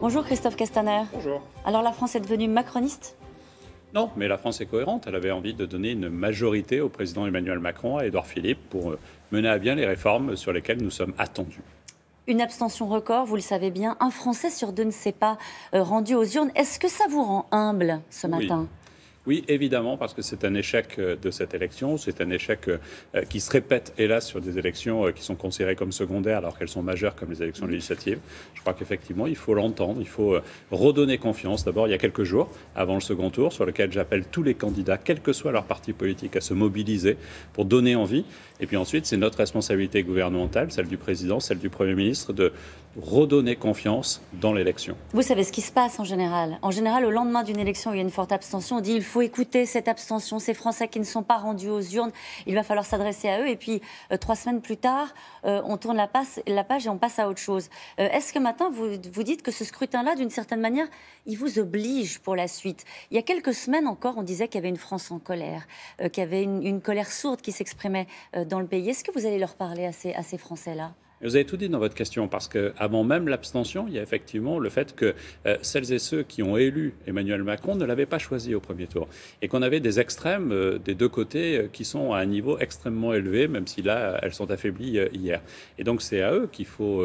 Bonjour Christophe Castaner. Bonjour. Alors la France est devenue macroniste ? Non, mais la France est cohérente. Elle avait envie de donner une majorité au président Emmanuel Macron, à Édouard Philippe, pour mener à bien les réformes sur lesquelles nous sommes attendus. Une abstention record, vous le savez bien. Un Français sur deux ne s'est pas rendu aux urnes. Est-ce que ça vous rend humble ce matin ? Oui, évidemment, parce que c'est un échec de cette élection. C'est un échec qui se répète, hélas, sur des élections qui sont considérées comme secondaires alors qu'elles sont majeures comme les élections législatives. Je crois qu'effectivement, il faut l'entendre, il faut redonner confiance. D'abord, il y a quelques jours, avant le second tour, sur lequel j'appelle tous les candidats, quel que soit leur parti politique, à se mobiliser pour donner envie. Et puis ensuite, c'est notre responsabilité gouvernementale, celle du président, celle du Premier ministre, de redonner confiance dans l'élection. Vous savez ce qui se passe en général. En général, au lendemain d'une élection où il y a une forte abstention, on dit il faut écouter cette abstention, ces Français qui ne sont pas rendus aux urnes, il va falloir s'adresser à eux. Et puis, 3 semaines plus tard, on tourne la page et on passe à autre chose. Est-ce que maintenant, vous dites que ce scrutin-là, d'une certaine manière, il vous oblige pour la suite ? Il y a quelques semaines encore, on disait qu'il y avait une France en colère, qu'il y avait une colère sourde qui s'exprimait dans le pays. Est-ce que vous allez leur parler à ces Français-là ? Vous avez tout dit dans votre question, parce qu'avant même l'abstention, il y a effectivement le fait que celles et ceux qui ont élu Emmanuel Macron ne l'avaient pas choisi au premier tour. Et qu'on avait des extrêmes des deux côtés qui sont à un niveau extrêmement élevé, même si là, elles sont affaiblies hier. Et donc, c'est à eux qu'il faut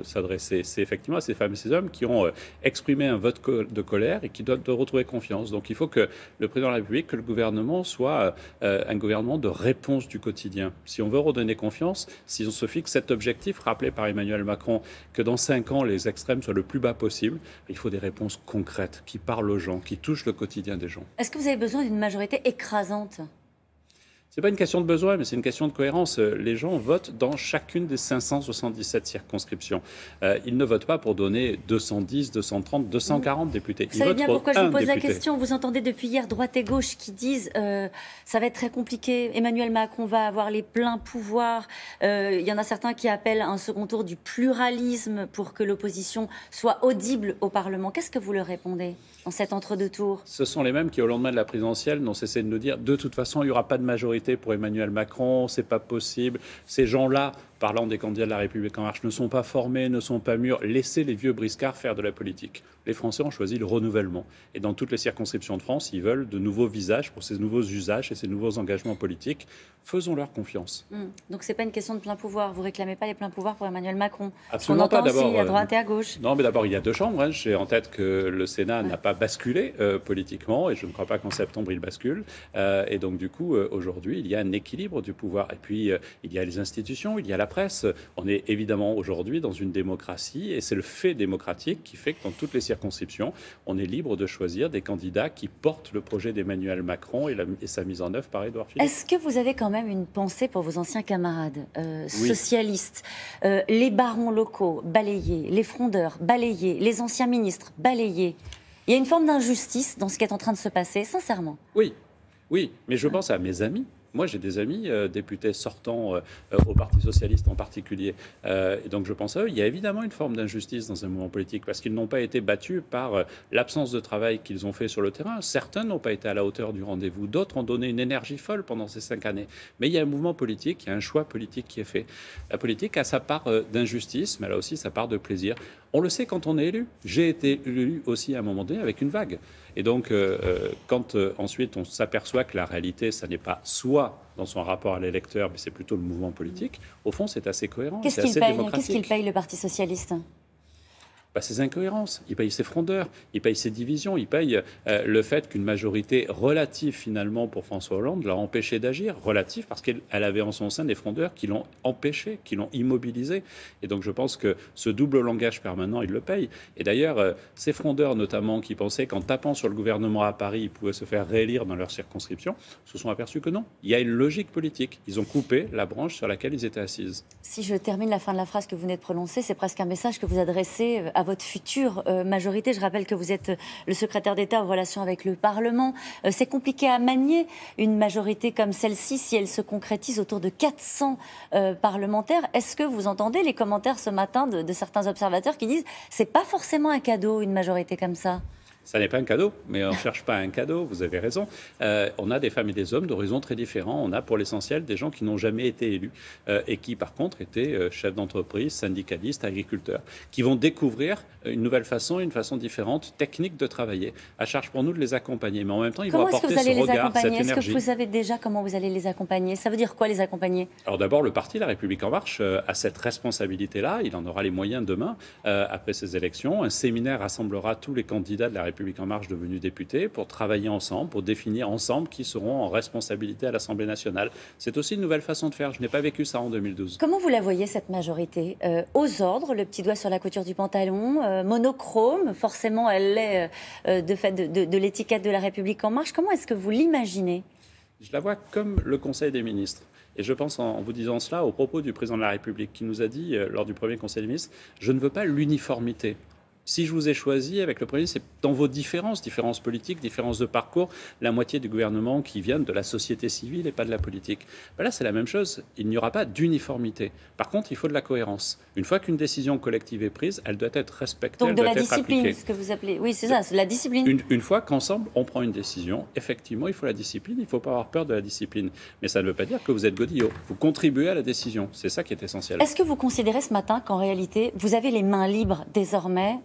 s'adresser. C'est effectivement à ces femmes et ces hommes qui ont exprimé un vote de colère et qui doivent retrouver confiance. Donc, il faut que le président de la République, que le gouvernement soit un gouvernement de réponse du quotidien. Si on veut redonner confiance, si on se fixe cet objectif, rappelé par Emmanuel Macron, que dans 5 ans, les extrêmes soient le plus bas possible, il faut des réponses concrètes, qui parlent aux gens, qui touchent le quotidien des gens. Est-ce que vous avez besoin d'une majorité écrasante ? Ce n'est pas une question de besoin, mais c'est une question de cohérence. Les gens votent dans chacune des 577 circonscriptions. Ils ne votent pas pour donner 210, 230, 240 députés. Vous savez bien pourquoi je vous pose la question. Vous entendez depuis hier droite et gauche qui disent ça va être très compliqué. Emmanuel Macron va avoir les pleins pouvoirs. Il y en a certains qui appellent un second tour du pluralisme pour que l'opposition soit audible au Parlement. Qu'est-ce que vous leur répondez dans cet entre-deux tours ? Ce sont les mêmes qui, au lendemain de la présidentielle, n'ont cessé de nous dire de toute façon, il n'y aura pas de majorité pour Emmanuel Macron, c'est pas possible. Ces gens-là, parlant des candidats de la République En Marche, ne sont pas formés, ne sont pas mûrs. Laissez les vieux briscards faire de la politique. Les Français ont choisi le renouvellement. Et dans toutes les circonscriptions de France, ils veulent de nouveaux visages pour ces nouveaux usages et ces nouveaux engagements politiques. Faisons-leur confiance. Donc c'est pas une question de plein pouvoir. Vous réclamez pas les pleins pouvoirs pour Emmanuel Macron. Absolument pas. D'abord, aussi à droite et à gauche. Non, mais d'abord, il y a 2 chambres. J'ai en tête que le Sénat n'a pas basculé politiquement, et je ne crois pas qu'en septembre il bascule. Et donc du coup, aujourd'hui, il y a un équilibre du pouvoir. Et puis, il y a les institutions, il y a la presse. On est évidemment aujourd'hui dans une démocratie, et c'est le fait démocratique qui fait que dans toutes les circonscriptions, on est libre de choisir des candidats qui portent le projet d'Emmanuel Macron et sa mise en œuvre par Édouard Philippe. Est-ce que vous avez quand même une pensée pour vos anciens camarades socialistes, les barons locaux balayés, les frondeurs balayés, les anciens ministres balayés? Il y a une forme d'injustice dans ce qui est en train de se passer, sincèrement. Oui, mais je pense à mes amis. Moi, j'ai des amis députés sortants au Parti socialiste en particulier. Et donc, je pense à eux. Il y a évidemment une forme d'injustice dans un mouvement politique parce qu'ils n'ont pas été battus par l'absence de travail qu'ils ont fait sur le terrain. Certains n'ont pas été à la hauteur du rendez-vous. D'autres ont donné une énergie folle pendant ces 5 années. Mais il y a un mouvement politique, il y a un choix politique qui est fait. La politique a sa part d'injustice, mais elle a aussi sa part de plaisir. On le sait quand on est élu. J'ai été élu aussi à un moment donné avec une vague. Et donc, quand ensuite on s'aperçoit que la réalité, ça n'est pas soit dans son rapport à l'électeur, mais c'est plutôt le mouvement politique, au fond, c'est assez cohérent, c'est assez démocratique. Qu'est-ce qu'il paye, le Parti socialiste ? Ses incohérences, il paye ses frondeurs, il paye ses divisions, il paye le fait qu'une majorité relative finalement pour François Hollande l'a empêché d'agir, relative parce qu'elle avait en son sein des frondeurs qui l'ont empêché, qui l'ont immobilisé. Et donc je pense que ce double langage permanent, il le paye. Et d'ailleurs, ces frondeurs notamment qui pensaient qu'en tapant sur le gouvernement à Paris, ils pouvaient se faire réélire dans leur circonscription, se sont aperçus que non. Il y a une logique politique. Ils ont coupé la branche sur laquelle ils étaient assises. Si je termine la fin de la phrase que vous venez de prononcer, c'est presque un message que vous adressez à votre future majorité. Je rappelle que vous êtes le secrétaire d'État aux relations avec le Parlement. C'est compliqué à manier une majorité comme celle-ci si elle se concrétise autour de 400 parlementaires. Est-ce que vous entendez les commentaires ce matin de certains observateurs qui disent c'est pas forcément un cadeau, une majorité comme ça ? Ça n'est pas un cadeau, mais on ne cherche pas un cadeau, vous avez raison. On a des femmes et des hommes d'horizons très différents. On a pour l'essentiel des gens qui n'ont jamais été élus et qui par contre étaient chefs d'entreprise, syndicalistes, agriculteurs, qui vont découvrir une nouvelle façon, une façon différente, technique de travailler. À charge pour nous de les accompagner, mais en même temps ils vont apporter ce regard, cette énergie. Est-ce que vous savez déjà comment vous allez les accompagner? Ça veut dire quoi les accompagner? Alors d'abord, le parti La République En Marche a cette responsabilité-là. Il en aura les moyens demain, après ces élections. Un séminaire rassemblera tous les candidats de La République En Marche devenus députés pour travailler ensemble, pour définir ensemble qui seront en responsabilité à l'Assemblée nationale. C'est aussi une nouvelle façon de faire. Je n'ai pas vécu ça en 2012. Comment vous la voyez, cette majorité? Aux ordres, le petit doigt sur la couture du pantalon, monochrome, forcément elle l'est de fait de l'étiquette de La République En Marche. Comment est-ce que vous l'imaginez? Je la vois comme le Conseil des ministres. Et je pense, en vous disant cela, au propos du président de la République, qui nous a dit, lors du premier Conseil des ministres, je ne veux pas l'uniformité. Si je vous ai choisi avec le Premier ministre, c'est dans vos différences politiques, différences de parcours, la moitié du gouvernement qui viennent de la société civile et pas de la politique. Ben là, c'est la même chose. Il n'y aura pas d'uniformité. Par contre, il faut de la cohérence. Une fois qu'une décision collective est prise, elle doit être respectée, donc elle de doit la être discipline, appliquée. ce que vous appelez. Oui, c'est ça, c'est la discipline. Une fois qu'ensemble, on prend une décision, effectivement, il faut la discipline, il ne faut pas avoir peur de la discipline. Mais ça ne veut pas dire que vous êtes godillot. Vous contribuez à la décision. C'est ça qui est essentiel. Est-ce que vous considérez ce matin qu'en réalité, vous avez les mains libres désormais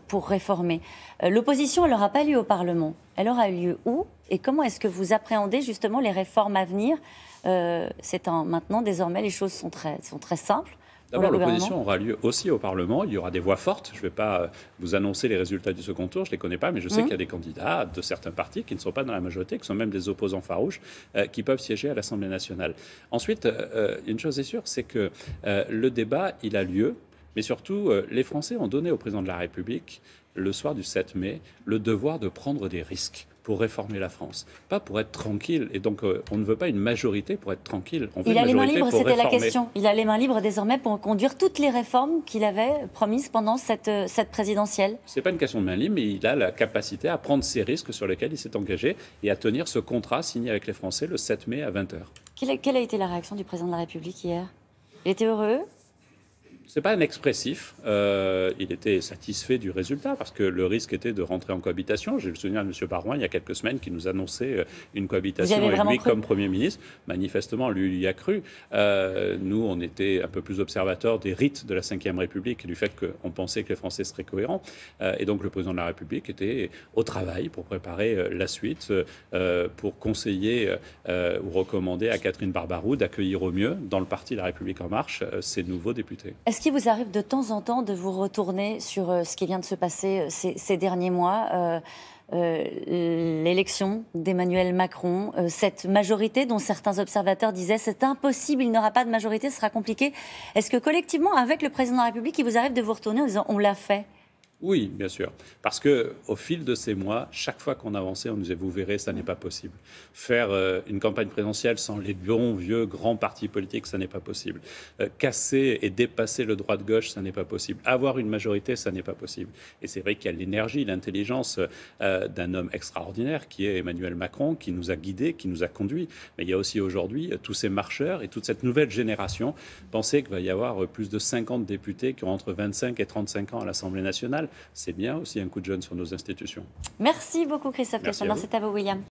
pour réformer? L'opposition, elle n'aura pas lieu au Parlement. Elle aura lieu où? Et comment est-ce que vous appréhendez justement les réformes à venir? Maintenant, désormais, les choses sont très simples. D'abord, l'opposition aura lieu aussi au Parlement. Il y aura des voix fortes. Je ne vais pas vous annoncer les résultats du second tour, je ne les connais pas, mais je sais qu'il y a des candidats de certains partis qui ne sont pas dans la majorité, qui sont même des opposants farouches, qui peuvent siéger à l'Assemblée nationale. Ensuite, une chose est sûre, c'est que le débat, il a lieu, mais surtout, les Français ont donné au président de la République, le soir du 7 mai, le devoir de prendre des risques pour réformer la France, pas pour être tranquille. Et donc, on ne veut pas une majorité pour être tranquille. On veut il a les mains libres, c'était la réformer. question. Il a les mains libres désormais pour conduire toutes les réformes qu'il avait promises pendant cette présidentielle. Ce n'est pas une question de main libre, mais il a la capacité à prendre ces risques sur lesquels il s'est engagé et à tenir ce contrat signé avec les Français le 7 mai à 20h. Quelle a été la réaction du président de la République hier? Il était heureux? Ce n'est pas un expressif. Il était satisfait du résultat parce que le risque était de rentrer en cohabitation. J'ai le souvenir de M. Barouin il y a quelques semaines qui nous annonçait une cohabitation avec lui comme Premier ministre. Manifestement, lui y a cru. Nous, on était un peu plus observateurs des rites de la Ve République et du fait qu'on pensait que les Français seraient cohérents. Et donc le président de la République était au travail pour préparer la suite, pour conseiller ou recommander à Catherine Barbaroux d'accueillir au mieux dans le parti La République En Marche ces nouveaux députés. Est-ce qu'il vous arrive de temps en temps de vous retourner sur ce qui vient de se passer ces derniers mois, l'élection d'Emmanuel Macron, cette majorité dont certains observateurs disaient c'est impossible, il n'aura pas de majorité, ce sera compliqué. Est-ce que collectivement, avec le président de la République, il vous arrive de vous retourner en disant on l'a fait? Oui, bien sûr. Parce qu'au fil de ces mois, chaque fois qu'on avançait, on nous disait, vous verrez, ça n'est pas possible. Faire une campagne présidentielle sans les bons, vieux, grands partis politiques, ça n'est pas possible. Casser et dépasser le droit de gauche, ça n'est pas possible. Avoir une majorité, ça n'est pas possible. Et c'est vrai qu'il y a l'énergie, l'intelligence d'un homme extraordinaire qui est Emmanuel Macron, qui nous a guidés, qui nous a conduits. Mais il y a aussi aujourd'hui tous ces marcheurs et toute cette nouvelle génération. Pensez qu'il va y avoir plus de 50 députés qui ont entre 25 et 35 ans à l'Assemblée nationale. C'est bien aussi un coup de jeune sur nos institutions. Merci beaucoup Christophe Castaner, c'est à vous William.